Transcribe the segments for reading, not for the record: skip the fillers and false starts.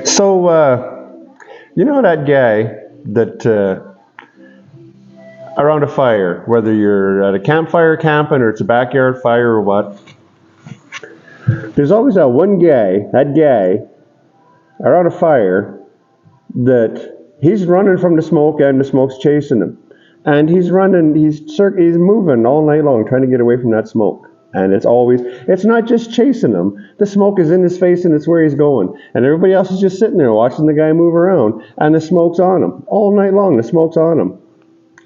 So, you know that guy that around a fire, whether you're at a campfire camping or it's a backyard fire or what, there's always that one guy, around a fire that he's running from the smoke and the smoke's chasing him. And he's running, he's moving all night long trying to get away from that smoke. And it's not just chasing him. The smoke is in his face and it's where he's going. And everybody else is just sitting there watching the guy move around. And the smoke's on him. All night long, the smoke's on him.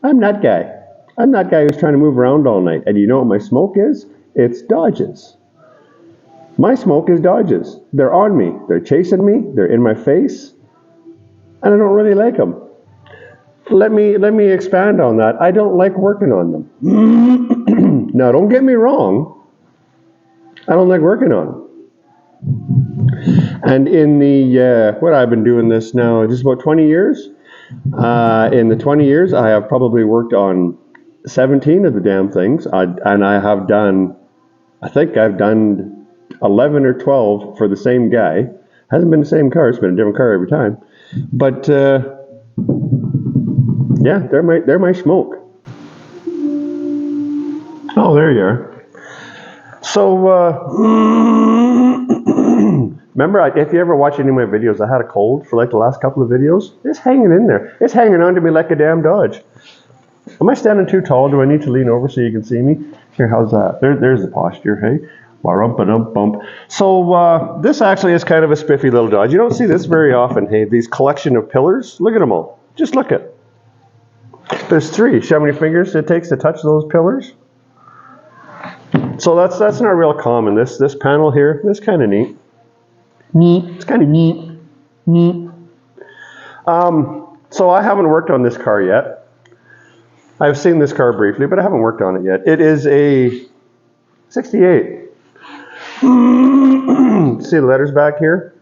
I'm that guy. I'm that guy who's trying to move around all night. And you know what my smoke is? It's dodges. My smoke is dodges. They're on me. They're chasing me. They're in my face. And I don't really like them. Let me expand on that. I don't like working on them. Now, don't get me wrong. I don't like working on them. And in the, I've been doing this now just about 20 years. In the 20 years, I have probably worked on 17 of the damn things. And I think I've done 11 or 12 for the same guy. Hasn't been the same car, it's been a different car every time. But, yeah, they're my smoke. Oh, there you are. So, remember, if you ever watch any of my videos, I had a cold for like the last couple of videos. It's hanging in there. It's hanging on to me like a damn Dodge. Am I standing too tall? Do I need to lean over so you can see me? Here, how's that? There's the posture, hey? Bump. So, this actually is kind of a spiffy little Dodge. You don't see this very often, hey? These collection of pillars. Look at them all. Just look at. There's 3. See how many fingers it takes to touch those pillars? So that's not real common. This panel here, this kind of neat. It's kind of neat. So I haven't worked on this car yet. I've seen this car briefly, but I haven't worked on it yet. It is a 68. See the letters back here?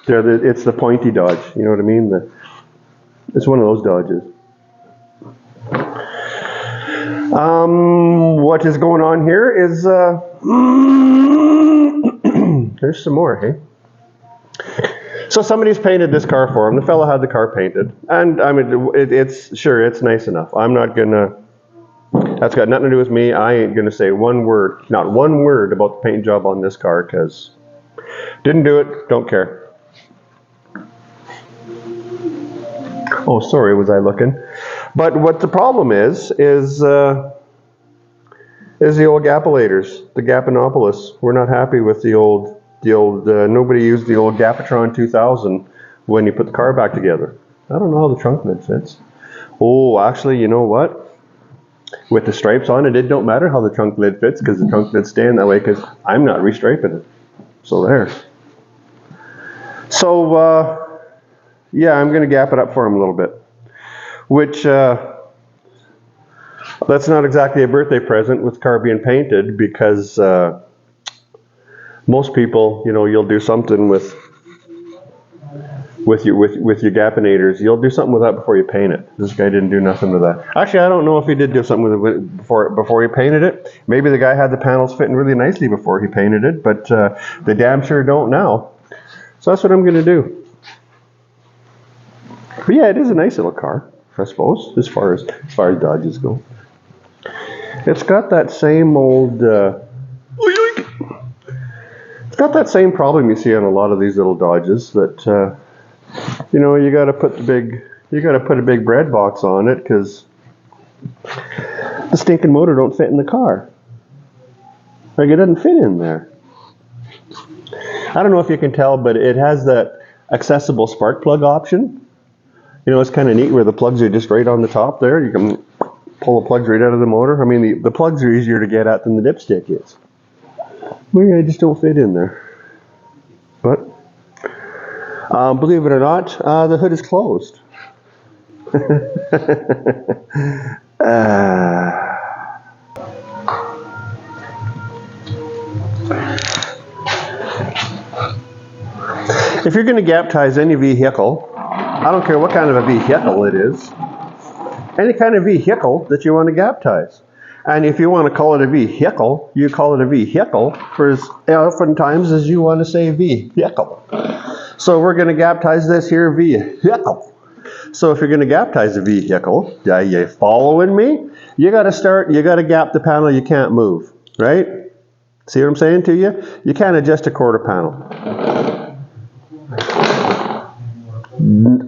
It's the pointy Dodge. You know what I mean? It's one of those Dodges. What is going on here is, there's some more, hey? So somebody's painted this car for him. The fellow had the car painted. And I mean, it's nice enough. I'm not gonna, that's got nothing to do with me. I ain't gonna say not one word about the paint job on this car, because didn't do it, don't care. Oh, sorry, was I looking? But what the problem is the old Gapilators, the Gapanopolis. We're not happy with the old, nobody used the old Gapatron 2000 when you put the car back together. I don't know how the trunk lid fits. Oh, actually, you know what? With the stripes on it, it don't matter how the trunk lid fits, because the trunk lid's staying that way, because I'm not restriping it. So there. So, yeah, I'm going to gap it up for him a little bit. Which, that's not exactly a birthday present with the car being painted, because most people, you'll do something with your Gapinators. You'll do something with that before you paint it. This guy didn't do nothing with that. Actually, I don't know if he did do something with it before he painted it. Maybe the guy had the panels fitting really nicely before he painted it, but they damn sure don't now. So that's what I'm going to do. But yeah, it is a nice little car, I suppose, as far as Dodges go. It's got that same old, it's got that same problem you see on a lot of these little Dodges, that you got to put a big bread box on it, because the stinking motor don't fit in the car. Like, it doesn't fit in there. I don't know if you can tell, but it has that accessible spark plug option. It's kind of neat where the plugs are just right on the top there. You can pull the plugs right out of the motor. I mean, the plugs are easier to get at than the dipstick is. Well, yeah, they just don't fit in there. But, believe it or not, the hood is closed. If you're going to gap ties any vehicle, I don't care what kind of a vehicle it is, any kind of vehicle that you want to gap ties. And if you want to call it a vehicle, you call it a vehicle for as oftentimes as you want to say vehicle. So we're going to gap-tize this here vehicle. So if you're going to gap-tize the vehicle, are you following me? You got to gap the panel you can't move, right? See what I'm saying to you? You can't adjust a quarter panel.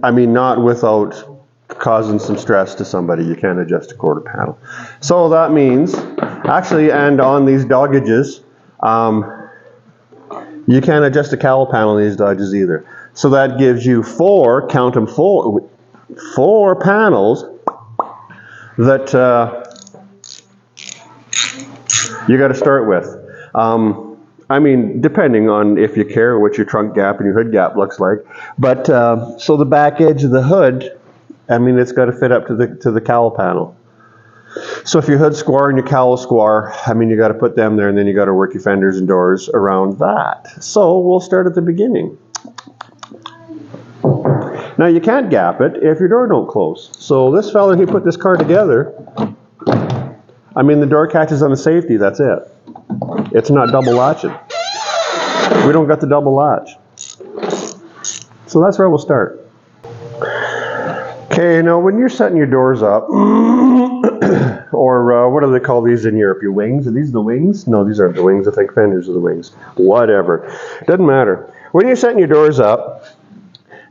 I mean, not without causing some stress to somebody. You can't adjust a quarter panel. So that means, actually, and on these doggages, you can't adjust a cowl panel in these dodges either. So that gives you four panels that you got to start with. I mean, depending on if you care what your trunk gap and your hood gap looks like. But so the back edge of the hood, I mean, it's got to fit up to the cowl panel. So if your hood's square and your cowl's square, I mean, you got to put them there, and then you got to work your fenders and doors around that. So we'll start at the beginning. Now you can't gap it if your door don't close. So this fella, he put this car together. I mean, the door catches on the safety, that's it. It's not double latching. We don't got the double latch. So that's where we'll start. Okay, now when you're setting your doors up, or what do they call these in Europe? Your wings? Are these the wings? No, these aren't the wings. I think fenders are the wings. Whatever. Doesn't matter. When you're setting your doors up,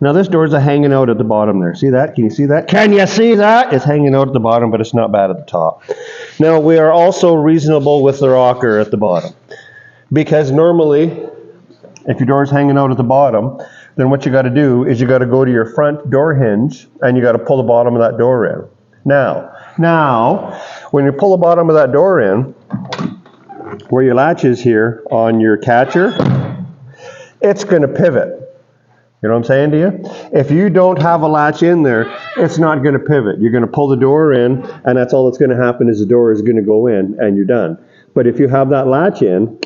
now this door's hanging out at the bottom there. See that? Can you see that? Can you see that? It's hanging out at the bottom, but it's not bad at the top. Now we are also reasonable with the rocker at the bottom. Because normally, if your door's hanging out at the bottom, then what you got to do is you got to go to your front door hinge and you got to pull the bottom of that door in. Now, when you pull the bottom of that door in, where your latch is here on your catcher, it's going to pivot. You know what I'm saying to you? If you don't have a latch in there, it's not going to pivot. You're going to pull the door in, and that's all that's going to happen is the door is going to go in, and you're done. But if you have that latch in,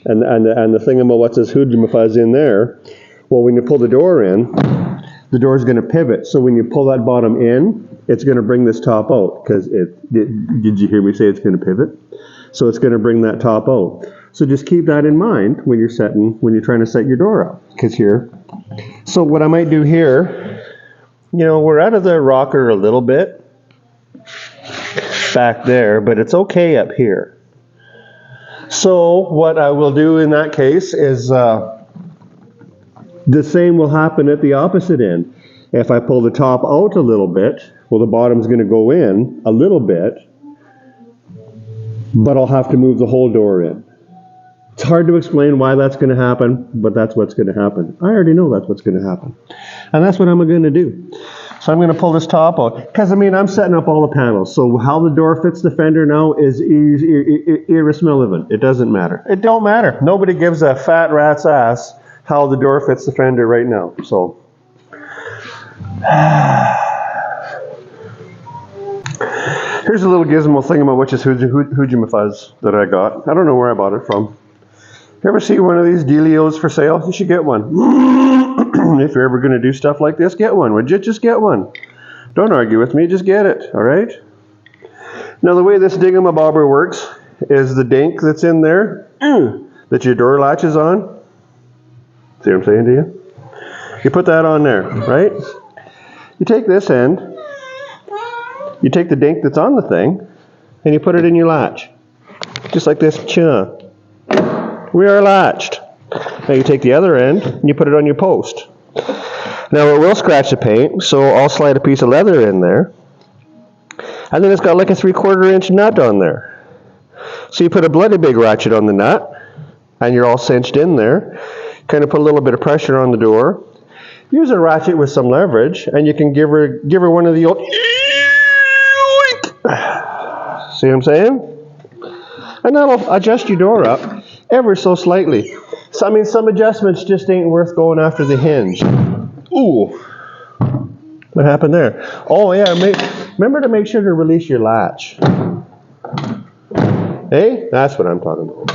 and the thingamawhat's this hoodjamafuzz in there, well, when you pull the door in, the door is going to pivot. So when you pull that bottom in, it's going to bring this top out. Because did you hear me say it's going to pivot? So it's going to bring that top out. So just keep that in mind when you're trying to set your door up. Because here, so what I might do here, you know, we're out of the rocker a little bit back there, but it's okay up here. So what I will do in that case is the same will happen at the opposite end. If I pull the top out a little bit, well, the bottom's going to go in a little bit, but I'll have to move the whole door in. It's hard to explain why that's going to happen, but that's what's going to happen. I already know that's what's going to happen. And that's what I'm going to do. So I'm going to pull this top out. Because, I mean, I'm setting up all the panels. So how the door fits the fender now is irrelevant. It doesn't matter. It don't matter. Nobody gives a fat rat's ass how the door fits the fender right now. So here's a little gizmo thingamabout, which is hoodjamafuzz that I got. I don't know where I bought it from. You ever see one of these dealios for sale? You should get one. If you're ever going to do stuff like this, get one. Would you just get one? Don't argue with me, just get it, all right? Now the way this dingamabobber works is the dink that's in there that your door latches on. See what I'm saying to you? You put that on there, right? You take this end, you take the dink that's on the thing, and you put it in your latch. Just like this. We are latched. Now you take the other end and you put it on your post. Now it will scratch the paint, so I'll slide a piece of leather in there. And then it's got like a 3/4 inch nut on there. So you put a bloody big ratchet on the nut, and you're all cinched in there. Kind of put a little bit of pressure on the door. Use a ratchet with some leverage, and you can give her one of the old. See what I'm saying? And that'll adjust your door up ever so slightly. So, I mean, some adjustments just ain't worth going after the hinge. Ooh. What happened there? Oh, yeah. Remember to make sure to release your latch. Hey? That's what I'm talking about.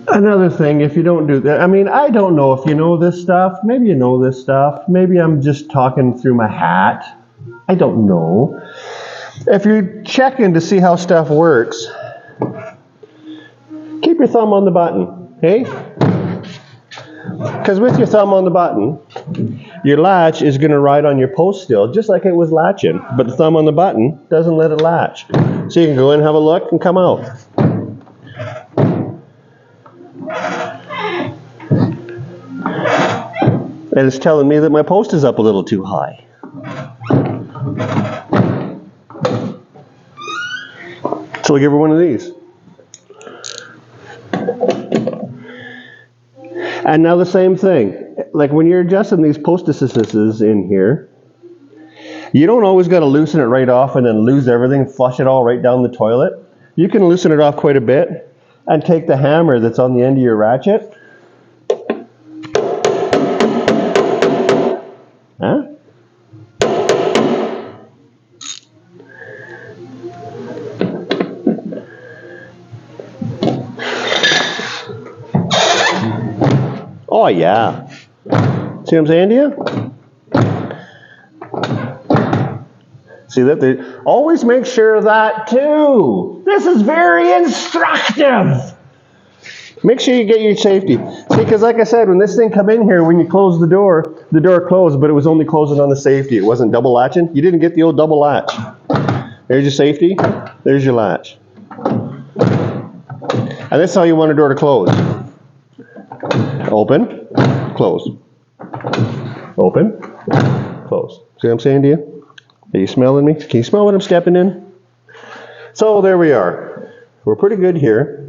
And another thing, if you don't do that, I mean, I don't know if you know this stuff. Maybe you know this stuff. Maybe I'm just talking through my hat. I don't know. If you're checking to see how stuff works, keep your thumb on the button, okay? Because with your thumb on the button, your latch is going to ride on your post still, just like it was latching. But the thumb on the button doesn't let it latch. So you can go in, have a look, and come out. And it's telling me that my post is up a little too high. So we'll give her one of these. And now the same thing. Like when you're adjusting these post-assistants in here, you don't always got to loosen it right off and then lose everything, flush it all right down the toilet. You can loosen it off quite a bit and take the hammer that's on the end of your ratchet. Huh? Oh yeah. See what I'm saying to you? See that? They always make sure of that too. This is very instructive. Make sure you get your safety. See, because like I said, when this thing come in here, when you close the door closed, but it was only closing on the safety. It wasn't double latching. You didn't get the old double latch. There's your safety. There's your latch. And this is how you want a door to close. Open, close. Open, close. See what I'm saying to you? Are you smelling me? Can you smell what I'm stepping in? So there we are. We're pretty good here.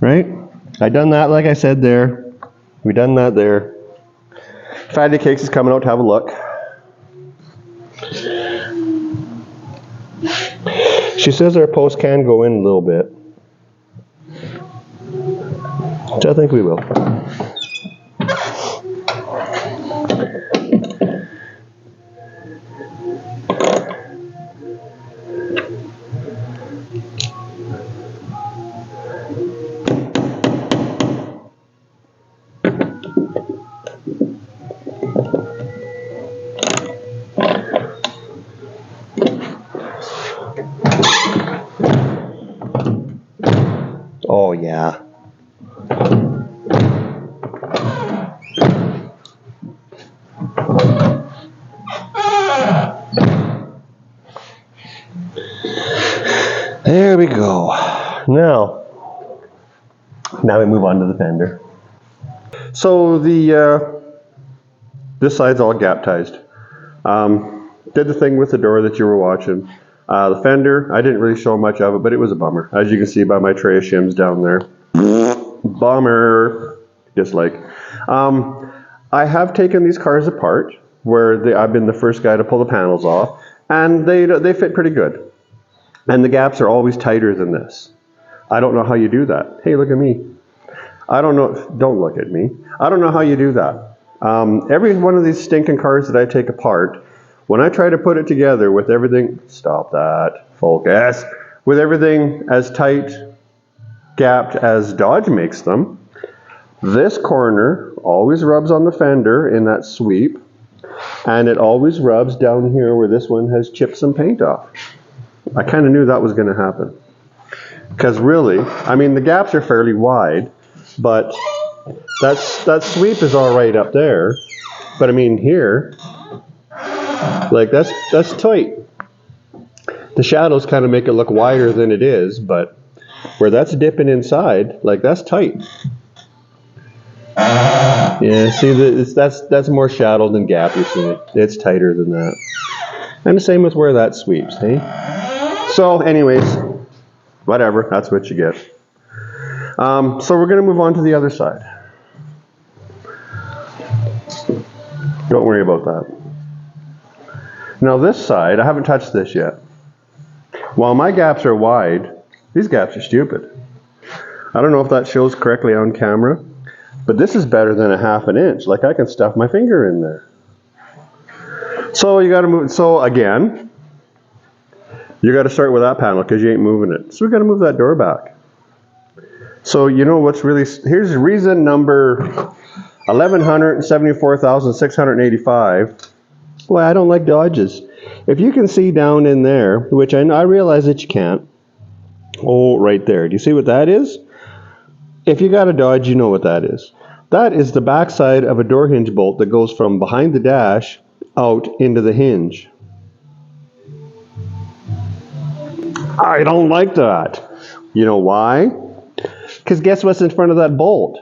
Right? I done that like I said there. We done that there. Fatty Cakes is coming out to have a look. She says our post can go in a little bit. Which I think we will. Oh yeah. There we go. Now we move on to the fender. So this side's all gap tized. Did the thing with the door that you were watching. The fender, I didn't really show much of it, but it was a bummer. As you can see by my tray of shims down there. Bummer. Just like. I have taken these cars apart, where I've been the first guy to pull the panels off, and they fit pretty good. And the gaps are always tighter than this. I don't know how you do that. Hey, look at me. I don't know. Don't look at me. I don't know how you do that. Every one of these stinking cars that I take apart, when I try to put it together with everything, stop that, focus, with everything as tight, gapped as Dodge makes them, this corner always rubs on the fender in that sweep, and it always rubs down here where this one has chipped some paint off. I kind of knew that was going to happen. Because really, I mean, the gaps are fairly wide, but that sweep is all right up there. But I mean, here, like that's tight. The shadows kind of make it look wider than it is, but where that's dipping inside, like that's tight. Yeah, see, that's more shadowed than gap, you see. It's tighter than that. And the same with where that sweeps, hey? So anyways, whatever, that's what you get. So we're going to move on to the other side. Don't worry about that. Now this side, I haven't touched this yet. While my gaps are wide, these gaps are stupid. I don't know if that shows correctly on camera, but this is better than a ½ an inch. Like I can stuff my finger in there. So you got to move, so again, you got to start with that panel because you ain't moving it. So we got to move that door back. So you know what's really, here's reason number 1174,685 why I don't like Dodges. If you can see down in there, which I realize that you can't. Oh, right there. Do you see what that is? If you got a Dodge, you know what that is. That is the backside of a door hinge bolt that goes from behind the dash out into the hinge. I don't like that. You know why? Because guess what's in front of that bolt?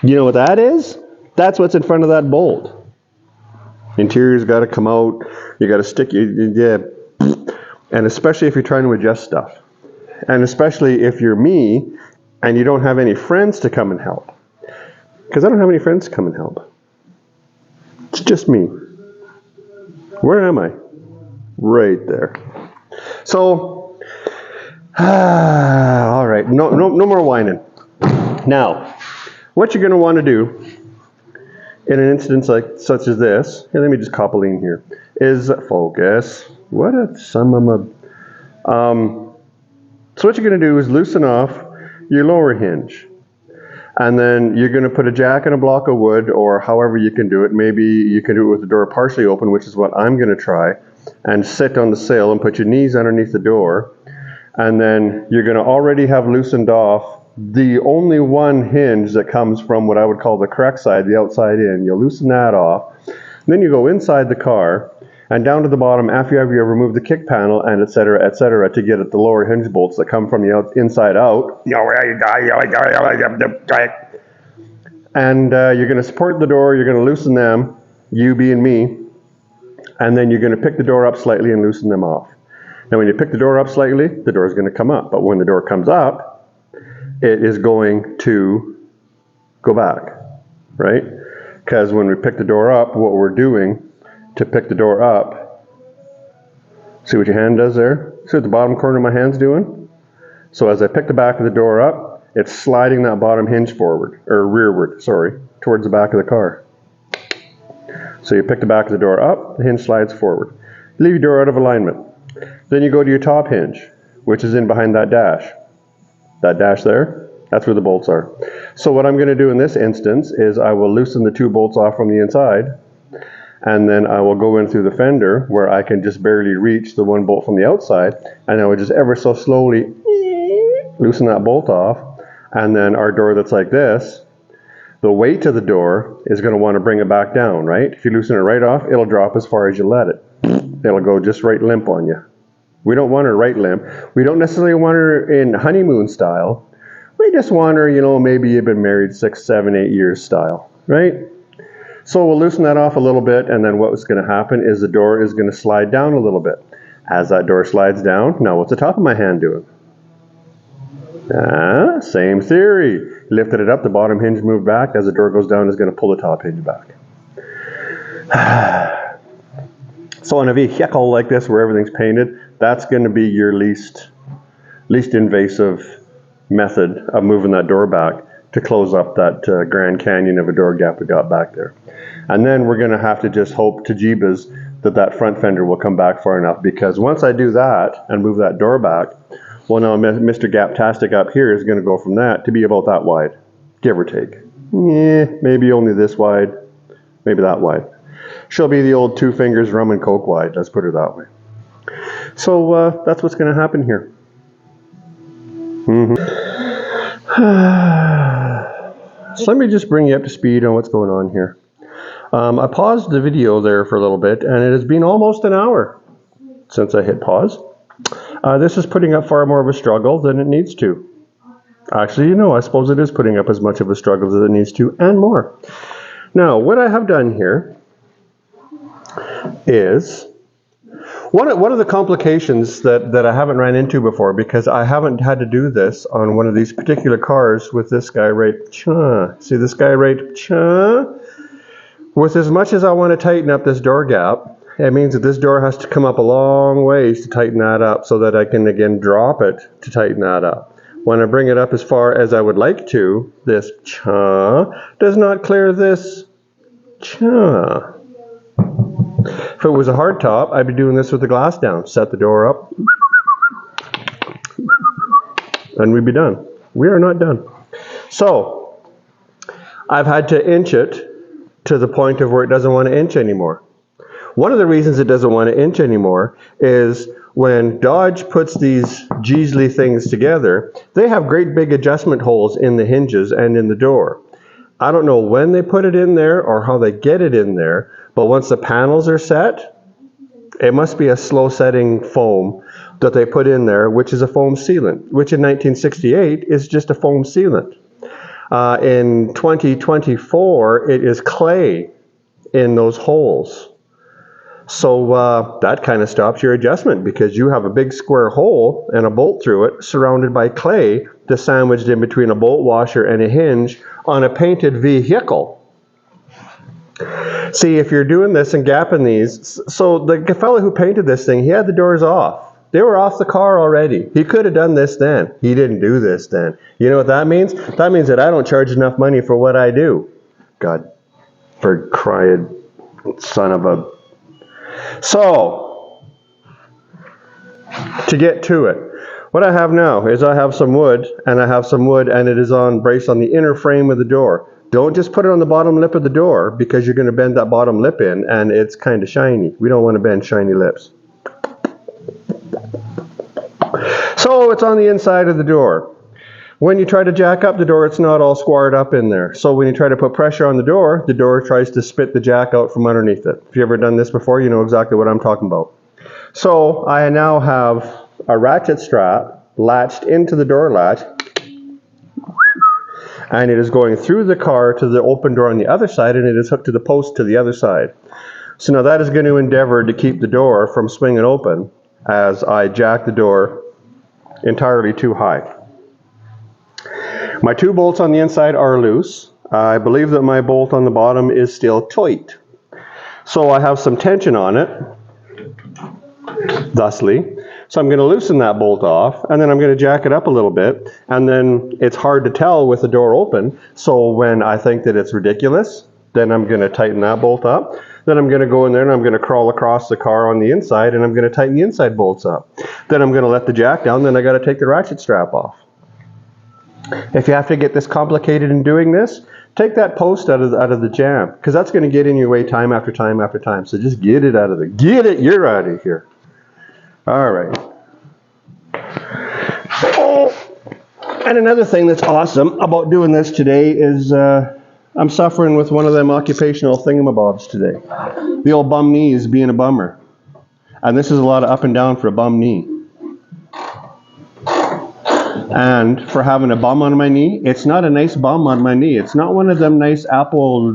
You know what that is? That's what's in front of that bolt. Interior's got to come out. You got to stick yeah. And especially if you're trying to adjust stuff. And especially if you're me and you don't have any friends to come and help. Because I don't have any friends to come and help. It's just me. Where am I? Right there. So, all right, no more whining. Now, what you're going to want to do in an instance like such as this, and let me just copple in here, is focus. What a son of a. So what you're going to do is loosen off your lower hinge. And then you're going to put a jack and a block of wood, or however you can do it. Maybe you can do it with the door partially open, which is what I'm going to try, and sit on the sill and put your knees underneath the door. And then you're going to already have loosened off the only one hinge that comes from what I would call the correct side, the outside in. You'll loosen that off. Then you go inside the car and down to the bottom after you have removed the kick panel and et cetera, to get at the lower hinge bolts that come from the inside out. And you're going to support the door, you're going to loosen them, you being me, and then you're going to pick the door up slightly and loosen them off. Now when you pick the door up slightly, the door is going to come up, but when the door comes up, it is going to go back, right? Because when we pick the door up, what we're doing to pick the door up, see what your hand does there? See what the bottom corner of my hand's doing? So as I pick the back of the door up, it's sliding that bottom hinge forward, or rearward, sorry, towards the back of the car. So you pick the back of the door up, the hinge slides forward. Leave your door out of alignment. Then you go to your top hinge, which is in behind that dash. That dash there, that's where the bolts are. So what I'm going to do in this instance is I will loosen the two bolts off from the inside, and then I will go in through the fender where I can just barely reach the one bolt from the outside, and I would just ever so slowly loosen that bolt off, and then our door that's like this, the weight of the door is going to want to bring it back down, right? If you loosen it right off, it'll drop as far as you let it. It'll go just right limp on you. We don't want her right limp. We don't necessarily want her in honeymoon style. We just want her, you know, maybe you've been married 6, 7, 8 years style, right? So we'll loosen that off a little bit, and then what's going to happen is the door is going to slide down a little bit. As that door slides down, now what's the top of my hand doing? Same theory. Lifted it up, the bottom hinge moved back. As the door goes down, it's going to pull the top hinge back. So on a vehicle like this where everything's painted, that's going to be your least invasive method of moving that door back to close up that Grand Canyon of a door gap we got back there. And then we're going to have to just hope to jeebus that front fender will come back far enough, because once I do that and move that door back, well, now Mr. Gaptastic up here is going to go from that to be about that wide, give or take. Yeah, maybe only this wide, maybe that wide. She'll be the old 2 fingers rum and coke wide, let's put it that way. So that's what's going to happen here. So let me just bring you up to speed on what's going on here. I paused the video there for a little bit, and it has been almost an hour since I hit pause. This is putting up far more of a struggle than it needs to. Actually, you know, I suppose it is putting up as much of a struggle as it needs to, and more. Now, what I have done here is one of the complications that I haven't ran into before, because I haven't had to do this on one of these particular cars with this guy right, see this guy right, with as much as I want to tighten up this door gap, it means that this door has to come up a long ways to tighten that up so that I can again drop it to tighten that up. When I bring it up as far as I would like to, this does not clear this If it was a hard top, I'd be doing this with the glass down. Set the door up, and we'd be done. We are not done. So, I've had to inch it to the point of where it doesn't want to inch anymore. One of the reasons it doesn't want to inch anymore is when Dodge puts these Geasley things together, they have great big adjustment holes in the hinges and in the door. I don't know when they put it in there or how they get it in there, but once the panels are set, it must be a slow setting foam that they put in there, which is a foam sealant, which in 1968 is just a foam sealant. In 2024, it is clay in those holes. So that kind of stops your adjustment because you have a big square hole and a bolt through it surrounded by clay that's sandwiched in between a bolt washer and a hinge on a painted vehicle. See, if you're doing this and gapping these, so the fellow who painted this thing, he had the doors off. They were off the car already. He could have done this then. He didn't do this then. You know what that means? That means that I don't charge enough money for what I do. God, for crying son of a... So, to get to it, what I have now is I have some wood, and it is braced on the inner frame of the door. Don't just put it on the bottom lip of the door because you're going to bend that bottom lip in, and it's kind of shiny. We don't want to bend shiny lips. So it's on the inside of the door. When you try to jack up the door, it's not all squared up in there. So when you try to put pressure on the door tries to spit the jack out from underneath it. If you've ever done this before, you know exactly what I'm talking about. So I now have a ratchet strap latched into the door latch, and it is going through the car to the open door on the other side, and it is hooked to the post to the other side. So now that is going to endeavor to keep the door from swinging open as I jack the door entirely too high. My two bolts on the inside are loose. I believe that my bolt on the bottom is still tight. So I have some tension on it, thusly. So I'm going to loosen that bolt off, and then I'm going to jack it up a little bit, and then it's hard to tell with the door open. So when I think that it's ridiculous, then I'm going to tighten that bolt up. Then I'm going to go in there and I'm going to crawl across the car on the inside, and I'm going to tighten the inside bolts up. Then I'm going to let the jack down, then I got to take the ratchet strap off. If you have to get this complicated in doing this, take that post out of the jam, because that's going to get in your way time after time after time. So just get it out of there. Get it, you're out of here. All right. Oh, and another thing that's awesome about doing this today is I'm suffering with one of them occupational thingamabobs today. The old bum knee is being a bummer. And this is a lot of up and down for a bum knee. And for having a bum on my knee, it's not a nice bum on my knee. It's not one of them nice apple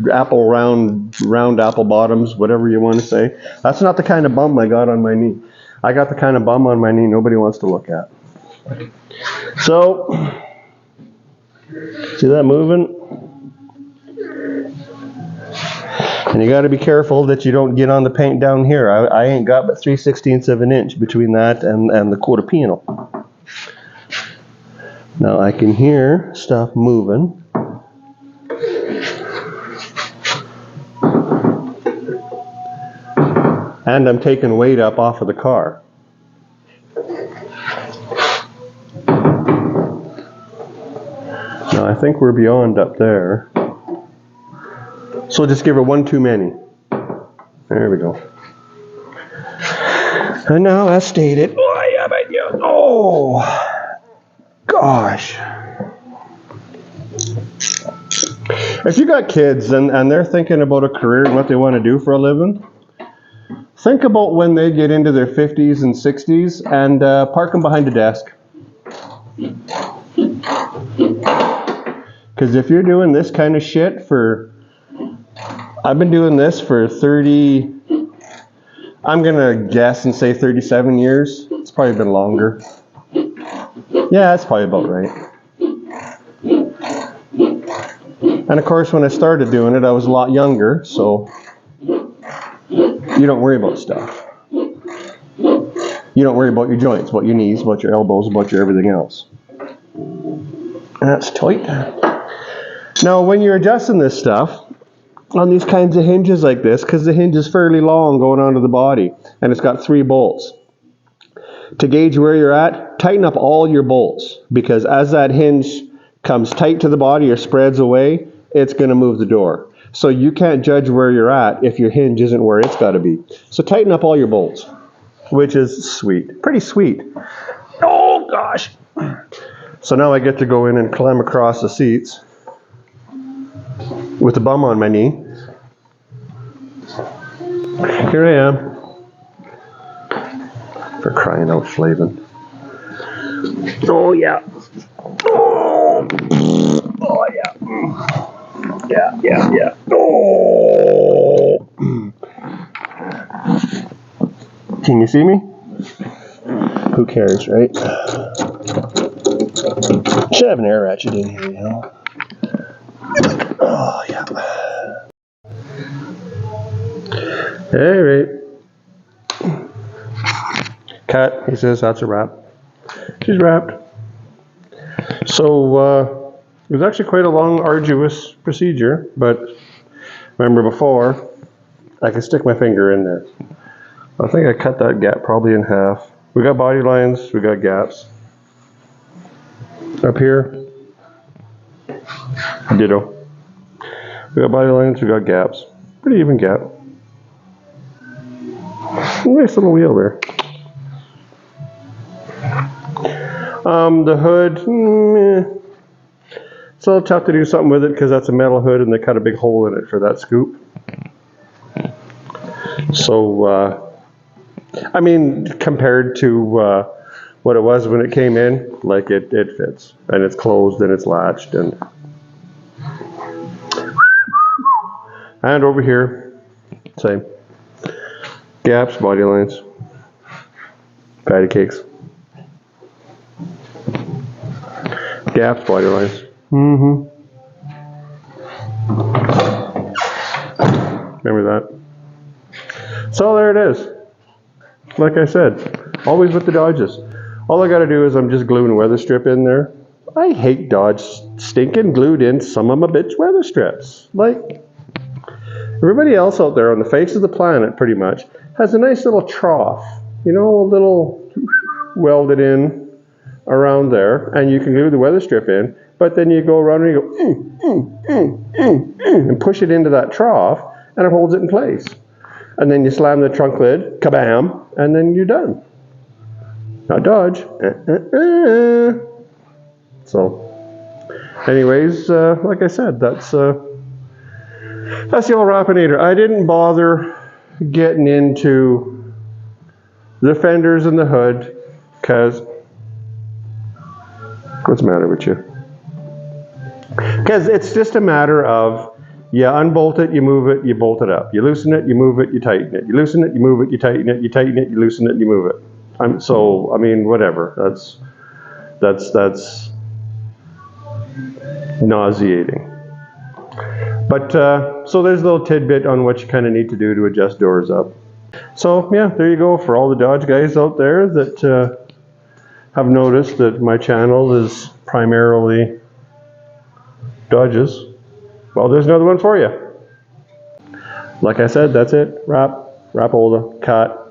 round apple bottoms, whatever you want to say. That's not the kind of bum I got on my knee. I got the kind of bum on my knee nobody wants to look at. So, see that moving? And you got to be careful that you don't get on the paint down here. I ain't got but 3/16 of an inch between that and the coat of panel. Now I can hear stuff moving. And I'm taking weight up off of the car. Now I think we're beyond up there. So just give her one too many. There we go. And now as stated, oh gosh. If you got kids and they're thinking about a career and what they want to do for a living, think about when they get into their 50s and 60s and park them behind a desk. Because if you're doing this kind of shit I've been doing this for 30, I'm going to guess and say 37 years. It's probably been longer. Yeah, that's probably about right. And of course, when I started doing it, I was a lot younger, so you don't worry about stuff. You don't worry about your joints, about your knees, about your elbows, about your everything else. That's tight. Now, when you're adjusting this stuff, on these kinds of hinges like this, because the hinge is fairly long going onto the body, and it's got 3 bolts. to gauge where you're at, tighten up all your bolts, because as that hinge comes tight to the body or spreads away, it's going to move the door. So you can't judge where you're at if your hinge isn't where it's got to be. So tighten up all your bolts, which is sweet. Pretty sweet. Oh, gosh. So now I get to go in and climb across the seats with the bum on my knee. Here I am. For crying out, Flavin. Oh, yeah. Oh, yeah. Yeah. Oh. Can you see me? Who cares, right? Should have an air ratchet in here, you know. Oh, yeah. All right. Cut, he says, that's a wrap. She's wrapped. So, it was actually quite a long, arduous procedure, but remember before, I could stick my finger in there. I think I cut that gap probably in half. We got body lines, we got gaps. Up here, ditto. We got body lines, we got gaps. Pretty even gap. Nice little wheel there. The hood, it's a little tough to do something with it because that's a metal hood and they cut a big hole in it for that scoop. So, I mean, compared to what it was when it came in, like it fits. And it's closed and it's latched. And over here, same. Gaps, body lines, patty cakes. Gaps, body lines. Remember that. So there it is. Like I said, always with the Dodges. All I got to do is I'm just gluing a weather strip in there. I hate Dodge stinking glued in some of my bitch weather strips. Like, everybody else out there on the face of the planet pretty much has a nice little trough. You know, a little welded in around there, and you can glue the weather strip in, but then you go around and you go and push it into that trough, and it holds it in place. And then you slam the trunk lid, kabam, and then you're done. Not Dodge. So, anyways, like I said, that's the old Rapinator. I didn't bother getting into the fenders and the hood, because what's the matter with you? Because it's just a matter of, you unbolt it, you move it, you bolt it up. You loosen it, you move it, you tighten it. You loosen it, you move it, you tighten it, you tighten it, you loosen it, you move it. So, I mean, whatever. That's nauseating. But, so there's a little tidbit on what you kind of need to do to adjust doors up. So, yeah, there you go for all the Dodge guys out there that have noticed that my channel is primarily Dodges. Well, there's another one for you. Like I said, that's it. Wrap, hold, cut.